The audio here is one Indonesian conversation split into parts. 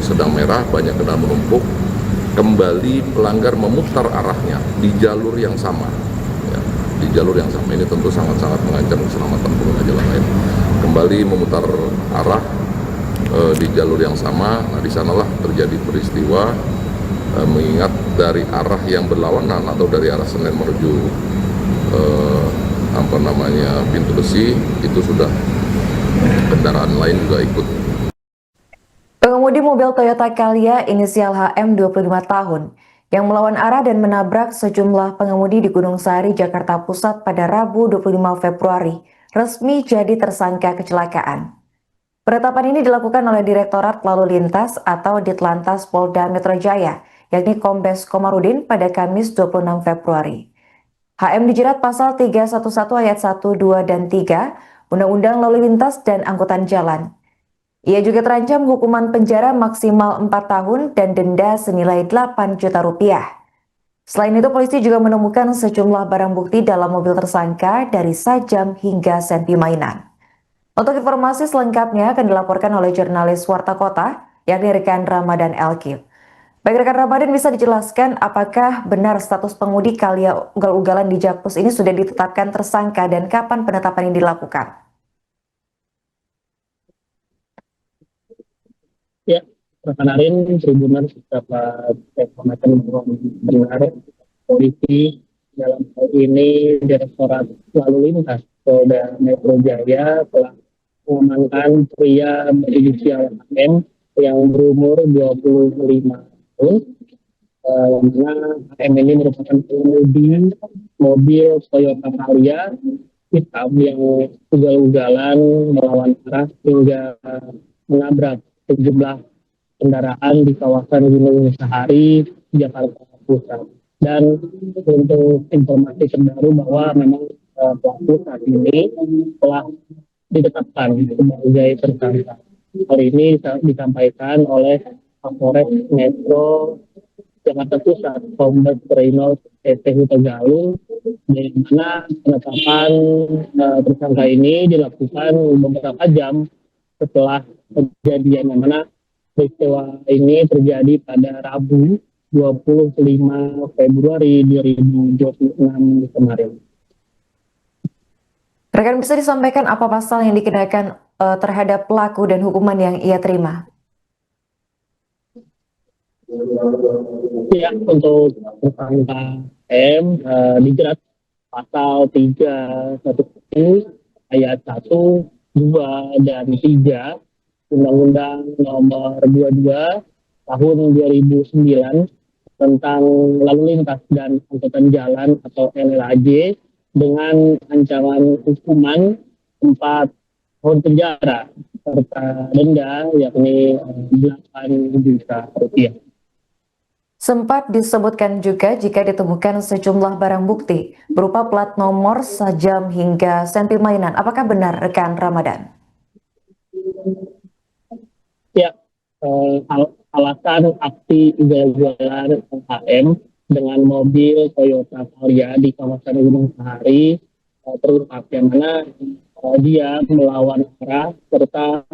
sedang merah, banyak kendaraan menumpuk, kembali pelanggar memutar arahnya di jalur yang sama. Ya, di jalur yang sama ini tentu sangat-sangat mengancam keselamatan pengguna jalan lain. Kembali memutar arah di jalur yang sama. Nah, di sanalah terjadi peristiwa, mengingat dari arah yang berlawanan atau dari arah Senen menuju Pintu Besi, itu sudah kendaraan lain juga ikut. Pengemudi mobil Toyota Calya inisial HM 25 tahun yang melawan arah dan menabrak sejumlah pengemudi di Gunung Sahari, Jakarta Pusat pada Rabu 25 Februari resmi jadi tersangka kecelakaan. Penetapan ini dilakukan oleh Direktorat Lalu Lintas atau Ditlantas Polda Metro Jaya, yakni Kombes Komarudin pada Kamis 26 Februari. HM dijerat pasal 311 ayat 1, 2, dan 3 Undang-Undang Lalu Lintas dan Angkutan Jalan. Ia juga terancam hukuman penjara maksimal 4 tahun dan denda senilai 8 juta rupiah. Selain itu, polisi juga menemukan sejumlah barang bukti dalam mobil tersangka dari sajam hingga senti mainan. Untuk informasi selengkapnya akan dilaporkan oleh jurnalis Warta Kota, yakni rekan Ramadan Elkif. Baik rekan Ramadan, bisa dijelaskan apakah benar status pengemudi Calya ugal-ugalan di Jakpus ini sudah ditetapkan tersangka dan kapan penetapan ini dilakukan? Ya, kemarin Tribuners dapat informasi benar polisi dalam hal ini Direktorat Lalu Lintas Polda Metro Jaya telah mengamankan pria berinisial HM yang berumur 25 tahun. Mana HM ini merupakan pengemudi mobil Toyota Calya hitam yang ugal-ugalan melawan arah hingga menabrak sejumlah kendaraan di kawasan Gunung Sahari, Jakarta Pusat. Dan untuk informasi terbaru bahwa memang pelaku saat ini telah ditetapkan sebagai tersangka. Hal ini disampaikan oleh Kapolres Metro Jakarta Pusat, Kombes Reynold STU Tegalung, di mana penetapan tersangka ini dilakukan beberapa jam setelah kejadian, yang mana peristiwa ini terjadi pada Rabu 25 Februari 2026 kemarin. Rekan, bisa disampaikan apa pasal yang dikenakan terhadap pelaku dan hukuman yang ia terima? Ya, untuk tersangka M dijerat pasal 311 ayat 1, 2, dan 3 Undang-Undang Nomor 22 Tahun 2009 tentang Lalu Lintas dan Angkutan Jalan atau LLAJ dengan ancaman hukuman 4 tahun penjara serta denda yakni 8 juta rupiah. Sempat disebutkan juga jika ditemukan sejumlah barang bukti berupa plat nomor, sajam hingga senti mainan. Apakah benar rekan Ramadan? Ya, alasan aksi ugal-ugalan HM dengan mobil Toyota Calya di kawasan Gunung Sahari terungkap, yang mana dia melawan arah serta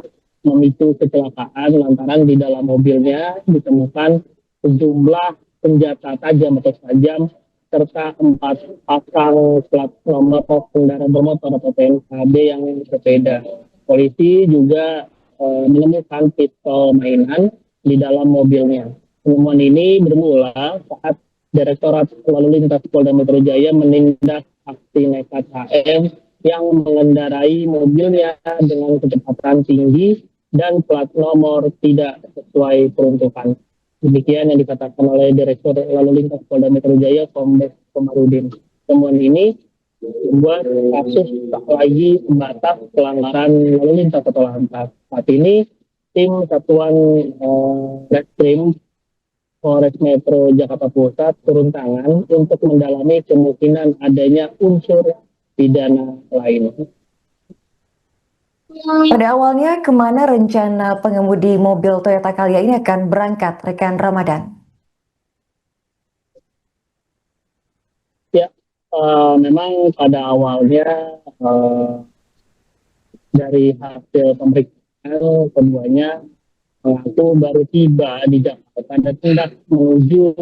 memicu kecelakaan lantaran di dalam mobilnya ditemukan sejumlah senjata tajam atau sajam serta 4 pasang plat nomor kendaraan bermotor atau PNKB yang berbeda. Polisi juga menemukan pistol mainan di dalam mobilnya. Penemuan ini bermula saat Direktorat Lalu Lintas Polda Metro Jaya menindak aksi nekat HM yang mengendarai mobilnya dengan kecepatan tinggi dan plat nomor tidak sesuai peruntukan. Demikian yang dikatakan oleh Direktur Lalu Lintas Polda Metro Jaya, Kombes Komarudin. Temuan ini membuat kasus tak lagi sebatas pelanggaran lalu lintas atau lantas. Saat ini tim Satuan Reskrim Polres Metro Jakarta Pusat turun tangan untuk mendalami kemungkinan adanya unsur pidana lain. Pada awalnya, kemana rencana pengemudi mobil Toyota Calya ini akan berangkat, rekan Ramadan? Ya, memang pada awalnya dari hasil pemeriksaan keduanya mengaku baru tiba di Jakarta dan hendak menuju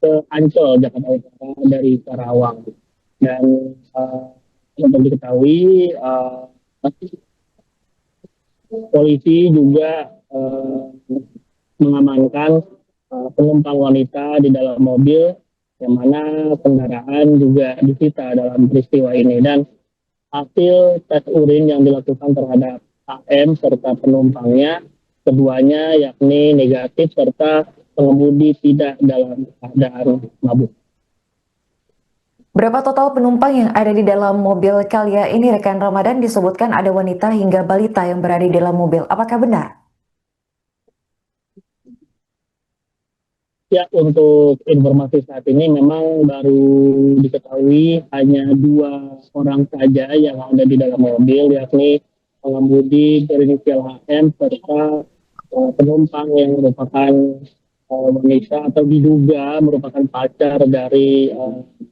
ke Ancol, Jakarta Utara dari Karawang. Dan untuk diketahui, polisi juga mengamankan penumpang wanita di dalam mobil, yang mana kendaraan juga disita dalam peristiwa ini. Dan hasil tes urin yang dilakukan terhadap AM serta penumpangnya, keduanya yakni negatif serta pengemudi tidak dalam keadaan mabuk. Berapa total penumpang yang ada di dalam mobil Calya ini, rekan Ramadan? Disebutkan ada wanita hingga balita yang berada di dalam mobil. Apakah benar? Ya, untuk informasi saat ini memang baru diketahui hanya 2 orang saja yang ada di dalam mobil, yakni pengemudi berinisial HM serta penumpang yang merupakan wanita atau diduga merupakan pacar dari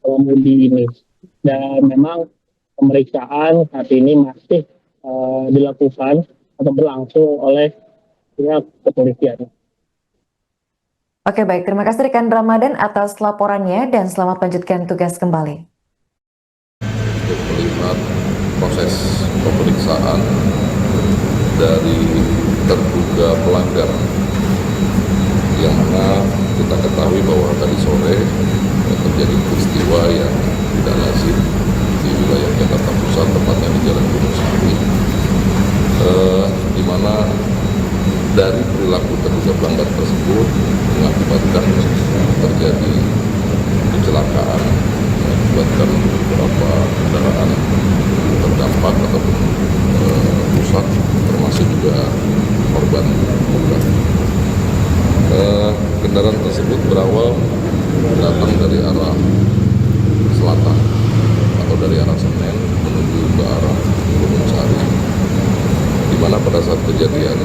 pengemudi ini. Dan memang pemeriksaan saat ini masih dilakukan atau berlangsung oleh pihak kepolisian. Oke, baik. Terima kasih rekan Ramadan atas laporannya dan selamat melanjutkan tugas kembali. Untuk melihat proses pemeriksaan dari terduga pelanggar, yang mana kita ketahui bahwa tadi sore terjadi peristiwa yang tidak lazim di wilayah Jakarta Pusat, tepatnya di Jalan Gunung Sari, di mana dari perilaku terduga pelanggar tersebut mengakibatkan terjadi kecelakaan, mengakibatkan beberapa kendaraan terdampak ataupun rusak, termasuk juga korban luka. Kendaraan tersebut berawal datang dari arah selatan atau dari arah Senen menuju ke arah Gunung Sari, di mana pada saat kejadian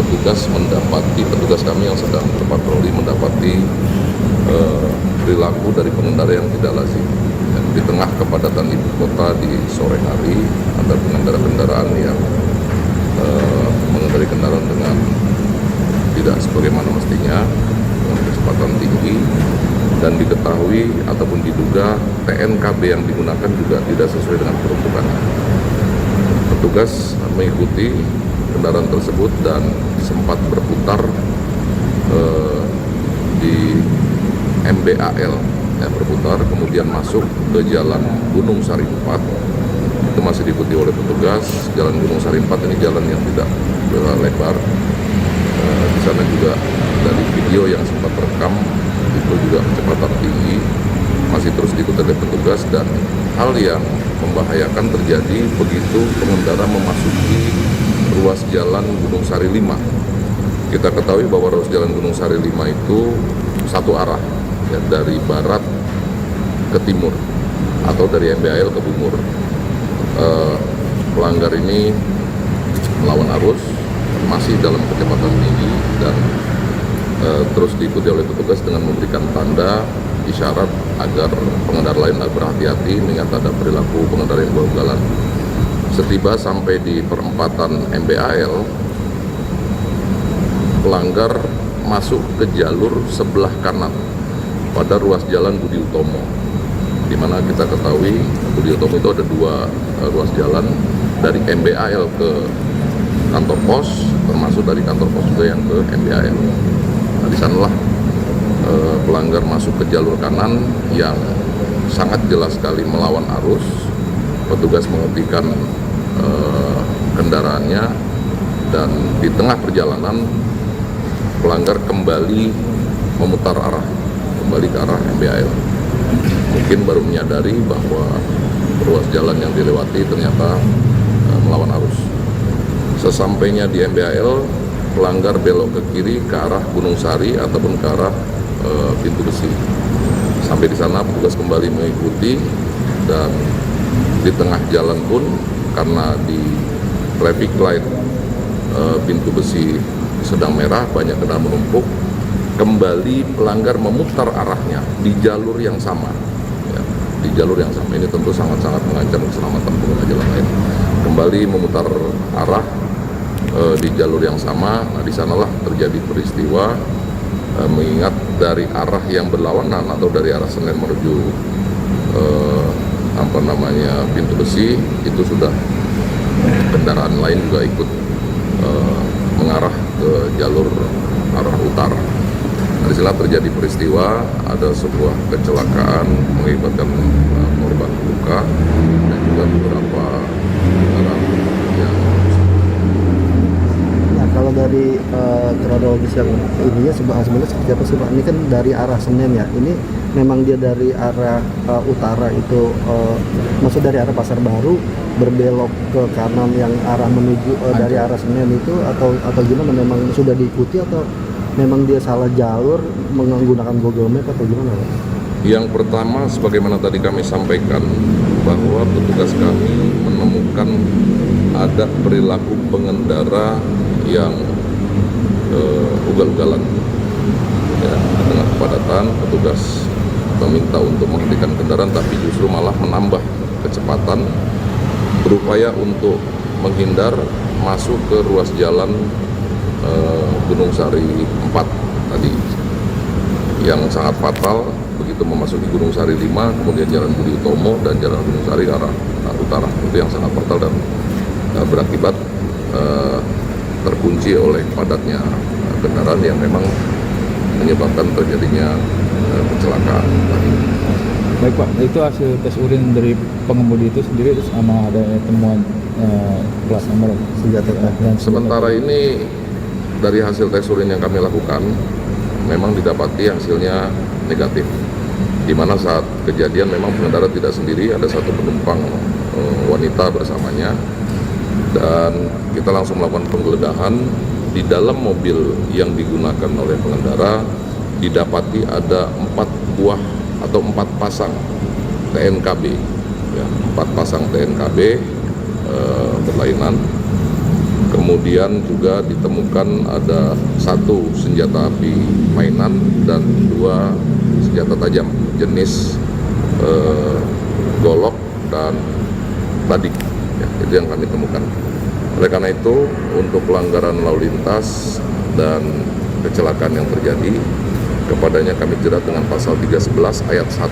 petugas kami yang sedang berpatroli mendapati perilaku dari pengendara yang tidak lazim. Di tengah kepadatan ibu kota di sore hari, ada pengendara-kendaraan yang mengendarai kendaraan dengan tidak sebagaimana mestinya, dengan kecepatan tinggi, dan diketahui ataupun diduga TNKB yang digunakan juga tidak sesuai dengan peruntukannya. Petugas mengikuti kendaraan tersebut dan sempat berputar di MBAL, berputar kemudian masuk ke Jalan Gunung Sari 4. Itu masih diikuti oleh petugas. Jalan Gunung Sari 4 ini jalan yang tidak lebar. Di sana juga dari video yang sempat terekam itu juga kecepatan tinggi, masih terus diikuti oleh petugas, dan hal yang membahayakan terjadi begitu pengendara memasuki ruas jalan Gunung Sari 5. Kita ketahui bahwa ruas jalan Gunung Sari 5 itu satu arah, ya, dari barat ke timur atau dari MBAL ke Bungur. Pelanggar ini melawan arus, masih dalam kecepatan tinggi, dan terus diikuti oleh petugas dengan memberikan tanda isyarat agar pengendara lain berhati-hati mengingat ada perilaku pengendara yang berugalan. Setiba sampai di perempatan MBAL, pelanggar masuk ke jalur sebelah kanan pada ruas jalan Budi Utomo, di mana kita ketahui Budi Utomo itu ada 2 ruas jalan, dari MBAL ke kantor pos, termasuk dari kantor pos juga yang ke MBAL. Nah, di sanalah pelanggar masuk ke jalur kanan yang sangat jelas sekali melawan arus. Petugas menghentikan kendaraannya, dan di tengah perjalanan pelanggar kembali memutar arah, kembali ke arah MBAL. Mungkin baru menyadari bahwa ruas jalan yang dilewati ternyata melawan arus. Sesampainya di MBAL, pelanggar belok ke kiri ke arah Gunung Sari ataupun ke arah Pintu Besi. Sampai di sana petugas kembali mengikuti, dan di tengah jalan pun karena di traffic light Pintu Besi sedang merah, banyak kendaraan menumpuk, kembali pelanggar memutar arahnya di jalur yang sama, ya, di jalur yang sama. Ini tentu sangat-sangat mengancam keselamatan pengguna jalan lain. Kembali memutar arah di jalur yang sama. Nah, di sanalah terjadi peristiwa, mengingat dari arah yang berlawanan atau dari arah Senen menuju Pintu Besi itu sudah kendaraan lain juga ikut mengarah ke jalur arah utara. Di sana terjadi peristiwa, ada sebuah kecelakaan mengakibatkan korban luka dan juga beberapa kendaraan yang. Nah, kalau dari kronologis yang ininya sebenarnya seperti apa sih Pak? Ini kan dari arah Senen ya. Ini memang dia dari arah utara itu, maksud dari arah Pasar Baru berbelok ke kanan yang arah menuju dari arah Senen itu atau gimana? Memang sudah diikuti atau memang dia salah jalur menggunakan Google Map atau gimana Pak? Yang pertama, sebagaimana tadi kami sampaikan, bahwa petugas kami menemukan ada perilaku pengendara yang ugal-ugalan. Ya, di tengah kepadatan, petugas meminta untuk menghentikan kendaraan, tapi justru malah menambah kecepatan, berupaya untuk menghindar masuk ke ruas jalan Gunung Sari 4 tadi, yang sangat fatal. Begitu memasuki Gunung Sari 5, kemudian Jalan Budi Utomo dan Jalan Gunung Sari arah utara, itu yang sangat fatal dan berakibat terkunci oleh padatnya kendaraan yang memang menyebabkan terjadinya kecelakaan tadi. Baik Pak, itu hasil tes urin dari pengemudi itu sendiri, terus sama ada temuan plat nomor Senjata dan Sementara ini dari hasil tes urin yang kami lakukan memang didapati hasilnya negatif, di mana saat kejadian memang pengendara tidak sendiri, ada satu penumpang wanita bersamanya, dan kita langsung melakukan penggeledahan. Di dalam mobil yang digunakan oleh pengendara didapati ada 4 buah atau 4 pasang TNKB, ya, 4 pasang TNKB berlainan. Kemudian juga ditemukan ada 1 senjata api mainan dan 2 senjata tajam jenis golok dan badik, ya, itu yang kami temukan. Oleh karena itu, untuk pelanggaran lalu lintas dan kecelakaan yang terjadi, kepadanya kami jerat dengan pasal 311 ayat 1,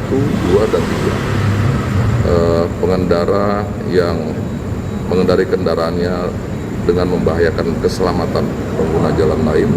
2, dan 3. Pengendara yang mengendarai kendaraannya dengan membahayakan keselamatan pengguna jalan lain